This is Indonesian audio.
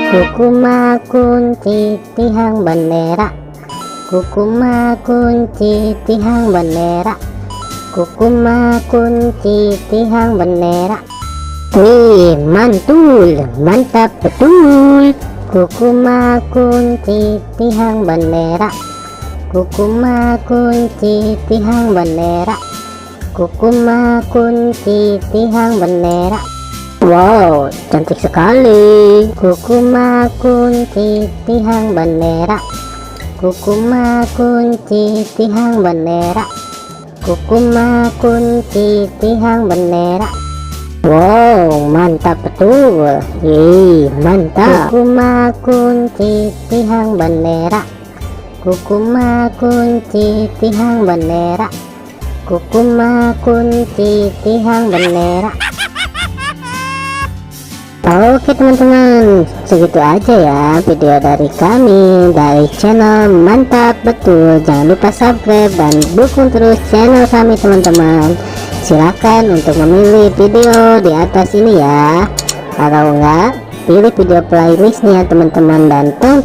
Kukuma kunci tihang bendera, kukuma kunci tihang bendera, kukuma kunci tihang bendera. Wih, mantul, mantap betul. Kukuma kunci tihang bendera, kukuma kunci tihang bendera, kukuma kunci tihang bendera. Wow, cantik sekali. Kukuma kunci tihang bendera, kukuma kunci tihang bendera, kukuma kunci tihang bendera. Wow, mantap betul. Mantap. Kukuma kunci tihang bendera, kukuma kunci tihang bendera, kukuma kunci tihang bendera. Oke teman-teman, segitu aja ya video dari kami dari channel Mantap Betul. Jangan lupa subscribe dan dukung terus channel kami teman-teman. Silakan untuk memilih video di atas ini ya. Kalau enggak, pilih video playlistnya teman-teman dan tonton.